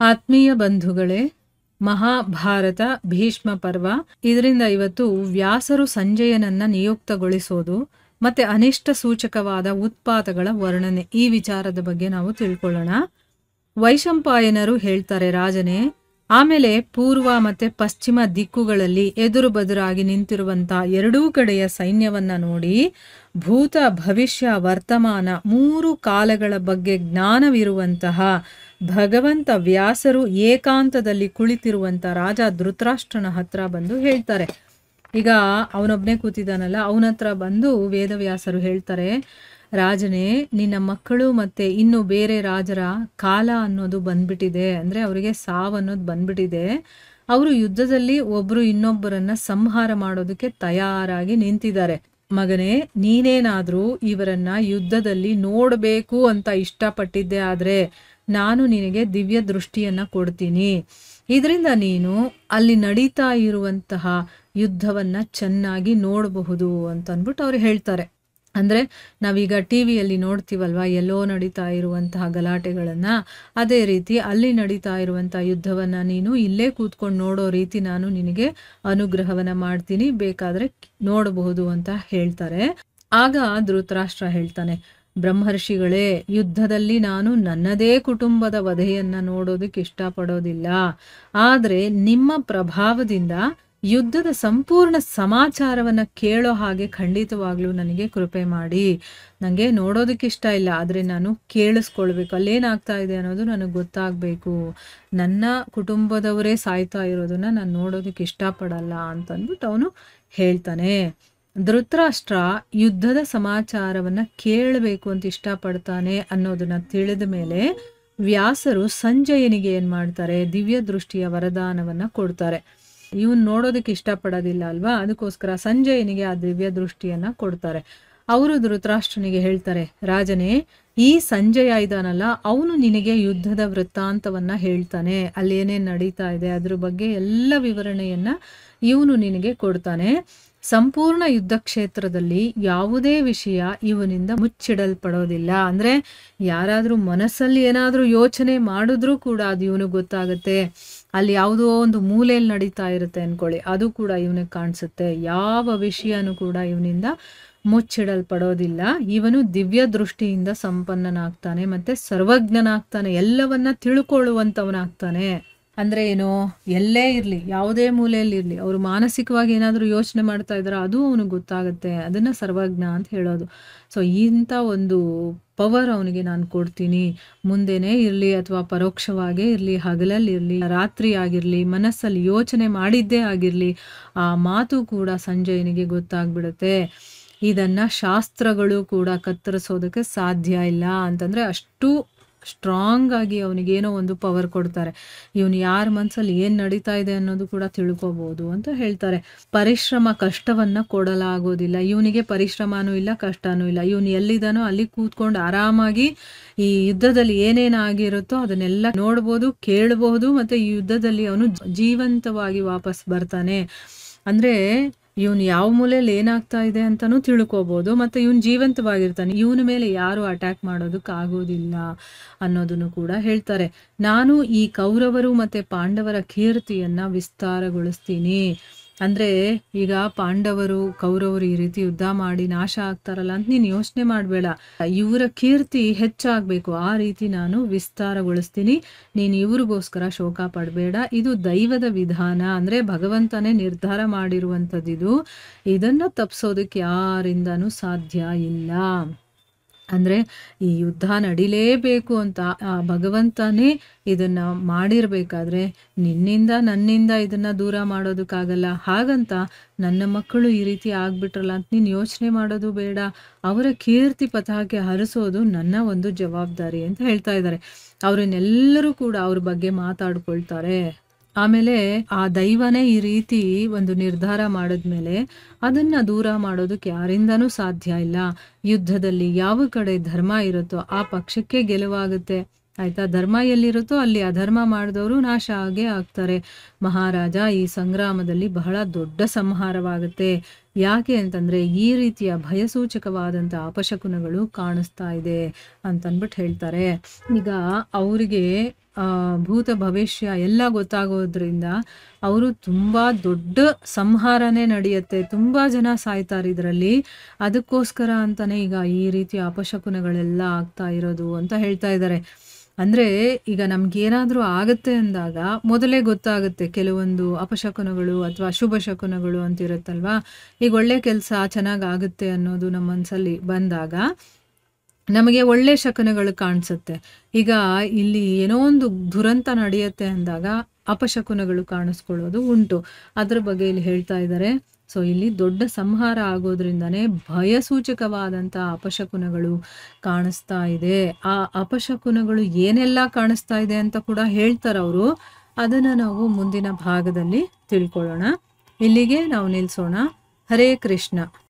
ಆತ್ಮೀಯ ಬಂಧುಗಳೇ, ಮಹಾಭಾರತ ಭೀಷ್ಮ ಪರ್ವ. ಇದರಿಂದ ಇವತ್ತು ವ್ಯಾಸರು ಸಂಜಯನನ್ನ ನಿಯುಕ್ತಗೊಳಿಸೋದು ಮತ್ತೆ ಅನಿಷ್ಟ ಸೂಚಕವಾದ ಉತ್ಪಾತಗಳ ವರ್ಣನೆ, ಈ ವಿಚಾರದ ಬಗ್ಗೆ ನಾವು ತಿಳ್ಕೊಳ್ಳೋಣ. ವೈಶಂಪಾಯನರು ಹೇಳ್ತಾರೆ, ರಾಜನೇ, ಆಮೇಲೆ ಪೂರ್ವ ಮತ್ತೆ ಪಶ್ಚಿಮ ದಿಕ್ಕುಗಳಲ್ಲಿ ಎದುರು ಬದುರಾಗಿ ನಿಂತಿರುವಂತ ಎರಡೂ ಕಡೆಯ ಸೈನ್ಯವನ್ನ ನೋಡಿ ಭೂತ ಭವಿಷ್ಯ ವರ್ತಮಾನ 3 ಕಾಲಗಳ ಬಗ್ಗೆ ಜ್ಞಾನವಿರುವಂತಹ ಭಗವಂತ ವ್ಯಾಸರು ಏಕಾಂತದಲ್ಲಿ ಕುಳಿತಿರುವಂತ ರಾಜ ಧೃತರಾಷ್ಟ್ರನ ಹತ್ರ ಬಂದು ಹೇಳ್ತಾರೆ. ಈಗ ಅವನೊಬ್ನೇ ಕೂತಿದ್ದಾನಲ್ಲ, ಅವನ ಹತ್ರ ಬಂದು ವೇದವ್ಯಾಸರು ಹೇಳ್ತಾರೆ, ರಾಜನೇ, ನಿನ್ನ ಮಕ್ಕಳು ಮತ್ತೆ ಇನ್ನು ಬೇರೆ ರಾಜರ ಕಾಲ ಅನ್ನೋದು ಬಂದ್ಬಿಟ್ಟಿದೆ, ಅಂದ್ರೆ ಅವರಿಗೆ ಸಾವು ಅನ್ನೋದು ಬಂದ್ಬಿಟ್ಟಿದೆ. ಅವರು ಯುದ್ಧದಲ್ಲಿ ಒಬ್ರು ಇನ್ನೊಬ್ಬರನ್ನ ಸಂಹಾರ ಮಾಡೋದಕ್ಕೆ ತಯಾರಾಗಿ ನಿಂತಿದ್ದಾರೆ. ಮಗನೇ, ನೀನೇನಾದ್ರೂ ಇವರನ್ನ ಯುದ್ಧದಲ್ಲಿ ನೋಡಬೇಕು ಅಂತ ಇಷ್ಟಪಟ್ಟಿದ್ದೆ ಆದ್ರೆ ನಾನು ನಿನಗೆ ದಿವ್ಯ ದೃಷ್ಟಿಯನ್ನ ಕೊಡ್ತೀನಿ. ಇದರಿಂದ ನೀನು ಅಲ್ಲಿ ನಡೀತಾ ಇರುವಂತಹ ಯುದ್ಧವನ್ನ ಚೆನ್ನಾಗಿ ನೋಡಬಹುದು ಅಂತ ಅಂದ್ಬಿಟ್ಟು ಅವ್ರು ಹೇಳ್ತಾರೆ. ಅಂದ್ರೆ ನಾವೀಗ ಟಿವಿಯಲ್ಲಿ ನೋಡ್ತೀವಲ್ವಾ, ಎಲ್ಲೋ ನಡೀತಾ ಇರುವಂತಹ ಗಲಾಟೆಗಳನ್ನ, ಅದೇ ರೀತಿ ಅಲ್ಲಿ ನಡೀತಾ ಇರುವಂತಹ ಯುದ್ಧವನ್ನ ನೀನು ಇಲ್ಲೇ ಕೂತ್ಕೊಂಡು ನೋಡೋ ರೀತಿ ನಾನು ನಿನಗೆ ಅನುಗ್ರಹವನ್ನ ಮಾಡ್ತೀನಿ, ಬೇಕಾದ್ರೆ ನೋಡಬಹುದು ಅಂತ ಹೇಳ್ತಾರೆ. ಆಗ ಧೃತರಾಷ್ಟ್ರ ಹೇಳ್ತಾನೆ, ಬ್ರಹ್ಮರ್ಷಿಗಳೇ, ಯುದ್ಧದಲ್ಲಿ ನಾನು ನನ್ನದೇ ಕುಟುಂಬದ ವಧೆಯನ್ನ ನೋಡೋದಕ್ಕೆ ಇಷ್ಟಪಡೋದಿಲ್ಲ. ಆದ್ರೆ ನಿಮ್ಮ ಪ್ರಭಾವದಿಂದ ಯುದ್ಧದ ಸಂಪೂರ್ಣ ಸಮಾಚಾರವನ್ನ ಕೇಳೋ ಹಾಗೆ ಖಂಡಿತವಾಗ್ಲೂ ನನಗೆ ಕೃಪೆ ಮಾಡಿ. ನನಗೆ ನೋಡೋದಕ್ಕೆ ಇಷ್ಟ ಇಲ್ಲ, ಆದ್ರೆ ನಾನು ಕೇಳಿಸ್ಕೊಳ್ಬೇಕು, ಅಲ್ಲೇನಾಗ್ತಾ ಇದೆ ಅನ್ನೋದು ನನಗೆ ಗೊತ್ತಾಗಬೇಕು. ನನ್ನ ಕುಟುಂಬದವರೇ ಸಾಯ್ತಾ ಇರೋದನ್ನ ನಾನು ನೋಡೋದಕ್ಕೆ ಇಷ್ಟಪಡಲ್ಲ ಅಂತಂದ್ಬಿಟ್ಟು ಅವನು ಹೇಳ್ತಾನೆ. ಧೃತರಾಷ್ಟ್ರ ಯುದ್ಧದ ಸಮಾಚಾರವನ್ನ ಕೇಳಬೇಕು ಅಂತ ಇಷ್ಟಪಡ್ತಾನೆ ಅನ್ನೋದನ್ನ ತಿಳಿದ ಮೇಲೆ ವ್ಯಾಸರು ಸಂಜಯನಿಗೆ ಏನ್ ಮಾಡ್ತಾರೆ, ದಿವ್ಯ ದೃಷ್ಟಿಯ ವರದಾನವನ್ನ ಕೊಡ್ತಾರೆ. ಇವನ್ ನೋಡೋದಕ್ಕೆ ಇಷ್ಟಪಡೋದಿಲ್ಲ ಅಲ್ವಾ, ಅದಕ್ಕೋಸ್ಕರ ಸಂಜಯನಿಗೆ ಆ ದಿವ್ಯ ದೃಷ್ಟಿಯನ್ನ ಕೊಡ್ತಾರೆ. ಅವರು ಧೃತರಾಷ್ಟ್ರನಿಗೆ ಹೇಳ್ತಾರೆ, ರಾಜನೇ, ಈ ಸಂಜಯ ಇದಾನಲ್ಲ, ಅವನು ನಿನಗೆ ಯುದ್ಧದ ವೃತ್ತಾಂತವನ್ನ ಹೇಳ್ತಾನೆ, ಅಲ್ಲಿ ಏನೇನ್ ನಡೀತಾ ಇದೆ ಅದ್ರ ಬಗ್ಗೆ ಎಲ್ಲ ವಿವರಣೆಯನ್ನ ಇವನು ನಿನಗೆ ಕೊಡ್ತಾನೆ. ಸಂಪೂರ್ಣ ಯುದ್ಧ ಕ್ಷೇತ್ರದಲ್ಲಿ ಯಾವುದೇ ವಿಷಯ ಇವನಿಂದ ಮುಚ್ಚಿಡಲ್ಪಡೋದಿಲ್ಲ. ಅಂದ್ರೆ ಯಾರಾದ್ರೂ ಮನಸ್ಸಲ್ಲಿ ಏನಾದ್ರೂ ಯೋಚನೆ ಮಾಡಿದ್ರೂ ಕೂಡ ಅದು ಇವನಿಗೆ ಗೊತ್ತಾಗುತ್ತೆ. ಅಲ್ಲಿ ಯಾವುದೋ ಒಂದು ಮೂಲೆಯಲ್ಲಿ ನಡೀತಾ ಇರುತ್ತೆ ಅನ್ಕೊಳ್ಳಿ, ಅದು ಕೂಡ ಇವನಿಗೆ ಕಾಣಿಸುತ್ತೆ. ಯಾವ ವಿಷಯನೂ ಕೂಡ ಇವನಿಂದ ಮುಚ್ಚಿಡಲ್ಪಡೋದಿಲ್ಲ. ಇವನು ದಿವ್ಯ ದೃಷ್ಟಿಯಿಂದ ಸಂಪನ್ನನಾಗ್ತಾನೆ, ಮತ್ತೆ ಸರ್ವಜ್ಞನಾಗ್ತಾನೆ, ಎಲ್ಲವನ್ನ ತಿಳ್ಕೊಳ್ಳುವಂಥವನಾಗ್ತಾನೆ. ಅಂದ್ರೆ ಏನು, ಎಲ್ಲೇ ಇರ್ಲಿ, ಯಾವುದೇ ಮೂಲೆಯಲ್ಲಿ ಇರ್ಲಿ, ಅವರು ಮಾನಸಿಕವಾಗಿ ಏನಾದರೂ ಯೋಚನೆ ಮಾಡ್ತಾ ಇದಾರೆ ಅದು ಅವನಿಗೆ ಗೊತ್ತಾಗುತ್ತೆ. ಅದನ್ನ ಸರ್ವಜ್ಞ ಅಂತ ಹೇಳೋದು. ಸೊ ಇಂಥ ಒಂದು ಪವರ್ ಅವನಿಗೆ ನಾನು ಕೊಡ್ತೀನಿ. ಮುಂದೆನೇ ಇರಲಿ ಅಥವಾ ಪರೋಕ್ಷವಾಗೇ ಇರಲಿ, ಹಗಲಲ್ಲಿ ಇರಲಿ ರಾತ್ರಿ ಆಗಿರಲಿ, ಮನಸ್ಸಲ್ಲಿ ಯೋಚನೆ ಮಾಡಿದ್ದೇ ಆಗಿರಲಿ, ಆ ಮಾತು ಕೂಡ ಸಂಜಯನಿಗೆ ಗೊತ್ತಾಗ್ಬಿಡುತ್ತೆ. ಇದನ್ನ ಶಾಸ್ತ್ರಗಳು ಕೂಡ ಕತ್ತರಿಸೋದಕ್ಕೆ ಸಾಧ್ಯ ಇಲ್ಲ ಅಂತಂದ್ರೆ ಅಷ್ಟು ಸ್ಟ್ರಾಂಗ್ ಆಗಿ ಅವನಿಗೇನೋ ಒಂದು ಪವರ್ ಕೊಡ್ತಾರೆ. ಇವನು ಯಾರ ಮನ್ಸಲ್ಲಿ ಏನ್ ನಡೀತಾ ಇದೆ ಅನ್ನೋದು ಕೂಡ ತಿಳ್ಕೊಬಹುದು ಅಂತ ಹೇಳ್ತಾರೆ. ಪರಿಶ್ರಮ ಕಷ್ಟವನ್ನ ಕೊಡಲಾಗೋದಿಲ್ಲ. ಇವನಿಗೆ ಪರಿಶ್ರಮನೂ ಇಲ್ಲ, ಕಷ್ಟನೂ ಇಲ್ಲ. ಇವನು ಎಲ್ಲಿದಾನೋ ಅಲ್ಲಿ ಕೂತ್ಕೊಂಡು ಆರಾಮಾಗಿ ಈ ಯುದ್ಧದಲ್ಲಿ ಏನೇನಾಗಿರುತ್ತೋ ಅದನ್ನೆಲ್ಲ ನೋಡ್ಬೋದು, ಕೇಳಬಹುದು. ಮತ್ತೆ ಈ ಯುದ್ಧದಲ್ಲಿ ಅವನು ಜೀವಂತವಾಗಿ ವಾಪಸ್ ಬರ್ತಾನೆ. ಅಂದ್ರೆ ಇವನು ಯಾವ ಮೂಲೆಯಲ್ಲಿ ಏನಾಗ್ತಾ ಇದೆ ಅಂತಾನೂ ತಿಳ್ಕೊಬಹುದು, ಮತ್ತೆ ಇವನು ಜೀವಂತವಾಗಿರ್ತಾನೆ. ಇವನ ಮೇಲೆ ಯಾರು ಅಟ್ಯಾಕ್ ಮಾಡೋದಕ್ಕೆ ಆಗೋದಿಲ್ಲ ಅನ್ನೋದನ್ನು ಕೂಡ ಹೇಳ್ತಾರೆ. ನಾನು ಈ ಕೌರವರು ಮತ್ತೆ ಪಾಂಡವರ ಕೀರ್ತಿಯನ್ನ ವಿಸ್ತಾರಗೊಳಿಸ್ತೀನಿ. ಅಂದ್ರೆ ಈಗ ಪಾಂಡವರು ಕೌರವರು ಈ ರೀತಿ ಯುದ್ಧ ಮಾಡಿ ನಾಶ ಆಗ್ತಾರಲ್ಲ ಅಂತ ನೀನು ಯೋಚನೆ ಮಾಡಬೇಡ. ಇವರ ಕೀರ್ತಿ ಹೆಚ್ಚಾಗಬೇಕು, ಆ ರೀತಿ ನಾನು ವಿಸ್ತಾರಗೊಳಿಸ್ತೀನಿ. ನೀನು ಇವ್ರಿಗೋಸ್ಕರ ಶೋಕ ಪಡಬೇಡ. ಇದು ದೈವದ ವಿಧಾನ, ಅಂದ್ರೆ ಭಗವಂತನೇ ನಿರ್ಧಾರ ಮಾಡಿರುವಂಥದ್ದಿದು. ಇದನ್ನ ತಪ್ಪಿಸೋದಕ್ಕೆ ಯಾರಿಂದನೂ ಸಾಧ್ಯ ಇಲ್ಲ. ಅಂದ್ರೆ ಈ ಯುದ್ಧ ನಡಿಲೇಬೇಕು ಅಂತ ಆ ಭಗವಂತನೇ ಇದನ್ನ ಮಾಡಿರ್ಬೇಕಾದ್ರೆ ನಿನ್ನಿಂದ ನನ್ನಿಂದ ಇದನ್ನ ದೂರ ಮಾಡೋದಕ್ಕಾಗಲ್ಲ. ಹಾಗಂತ ನನ್ನ ಮಕ್ಕಳು ಈ ರೀತಿ ಆಗ್ಬಿಟ್ರಲ್ಲ ಅಂತ ನೀನು ಯೋಚನೆ ಮಾಡೋದು ಬೇಡ. ಅವರ ಕೀರ್ತಿ ಪತಾಕೆ ಹರಿಸೋದು ನನ್ನ ಒಂದು ಜವಾಬ್ದಾರಿ ಅಂತ ಹೇಳ್ತಾ ಇದ್ದಾರೆ. ಅವ್ರನ್ನೆಲ್ಲರೂ ಕೂಡ ಅವ್ರ ಬಗ್ಗೆ ಮಾತಾಡ್ಕೊಳ್ತಾರೆ. ಆಮೇಲೆ ಆ ದೈವನೇ ಈ ರೀತಿ ಒಂದು ನಿರ್ಧಾರ ಮಾಡಿದ್ಮೇಲೆ ಅದನ್ನ ದೂರ ಮಾಡೋದಕ್ಕೆ ಯಾರಿಂದನೂ ಸಾಧ್ಯ ಇಲ್ಲ. ಯುದ್ಧದಲ್ಲಿ ಯಾವ ಕಡೆ ಧರ್ಮ ಇರುತ್ತೋ ಆ ಪಕ್ಷಕ್ಕೆ ಗೆಲುವಾಗುತ್ತೆ. ಆಯ್ತಾ? ಧರ್ಮ ಎಲ್ಲಿರುತ್ತೋ ಅಲ್ಲಿ ಅಧರ್ಮ ಮಾಡಿದವರು ನಾಶ ಆಗೇ ಆಗ್ತಾರೆ. ಮಹಾರಾಜ, ಈ ಸಂಗ್ರಾಮದಲ್ಲಿ ಬಹಳ ದೊಡ್ಡ ಸಂಹಾರವಾಗುತ್ತೆ. ಯಾಕೆ ಅಂತಂದ್ರೆ ಈ ರೀತಿಯ ಭಯಸೂಚಕವಾದಂಥ ಅಪಶಕುನಗಳು ಕಾಣಿಸ್ತಾ ಇದೆ ಅಂತನ್ಬಿಟ್ಟು ಹೇಳ್ತಾರೆ. ಈಗ ಅವರಿಗೆ ಭೂತ ಭವಿಷ್ಯ ಎಲ್ಲ ಗೊತ್ತಾಗೋದ್ರಿಂದ ಅವರು ತುಂಬಾ ದೊಡ್ಡ ಸಂಹಾರನೇ ನಡೆಯುತ್ತೆ, ತುಂಬಾ ಜನ ಸಾಯ್ತಾರೆ ಇದರಲ್ಲಿ. ಅದಕ್ಕೋಸ್ಕರ ಅಂತಾನೆ ಈಗ ಈ ರೀತಿಯ ಅಪಶಕುನಗಳೆಲ್ಲ ಆಗ್ತಾ ಇರೋದು ಅಂತ ಹೇಳ್ತಾ ಇದ್ದಾರೆ. ಅಂದ್ರೆ ಈಗ ನಮ್ಗೇನಾದ್ರೂ ಆಗತ್ತೆ ಅಂದಾಗ ಮೊದಲೇ ಗೊತ್ತಾಗುತ್ತೆ ಕೆಲವೊಂದು ಅಪಶಕುನಗಳು ಅಥವಾ ಶುಭ ಶಕುನಗಳು ಅಂತ ಇರುತ್ತಲ್ವಾ. ಈಗ ಒಳ್ಳೆ ಕೆಲಸ ಚೆನ್ನಾಗ್ ಆಗುತ್ತೆ ಅನ್ನೋದು ನಮ್ಮ ಮನಸ್ಸಲ್ಲಿ ಬಂದಾಗ ನಮಗೆ ಒಳ್ಳೆ ಶಕುನಗಳು ಕಾಣಿಸುತ್ತೆ. ಈಗ ಇಲ್ಲಿ ಏನೋ ಒಂದು ದುರಂತ ನಡೆಯುತ್ತೆ ಅಂದಾಗ ಅಪಶಕುನಗಳು ಕಾಣಿಸ್ಕೊಳ್ಳೋದು ಉಂಟು. ಅದ್ರ ಬಗ್ಗೆ ಇಲ್ಲಿ ಹೇಳ್ತಾ ಇದ್ದಾರೆ. ಸೊ ಇಲ್ಲಿ ದೊಡ್ಡ ಸಂಹಾರ ಆಗೋದ್ರಿಂದಾನೇ ಭಯಸೂಚಕವಾದಂಥ ಅಪಶಕುನಗಳು ಕಾಣಿಸ್ತಾ ಇದೆ. ಆ ಅಪಶಕುನಗಳು ಏನೆಲ್ಲ ಕಾಣಿಸ್ತಾ ಇದೆ ಅಂತ ಕೂಡ ಹೇಳ್ತಾರೆ ಅವರು. ಅದನ್ನ ನಾವು ಮುಂದಿನ ಭಾಗದಲ್ಲಿ ತಿಳ್ಕೊಳ್ಳೋಣ. ಇಲ್ಲಿಗೆ ನಾವು ನಿಲ್ಲಿಸೋಣ. ಹರೇ ಕೃಷ್ಣ.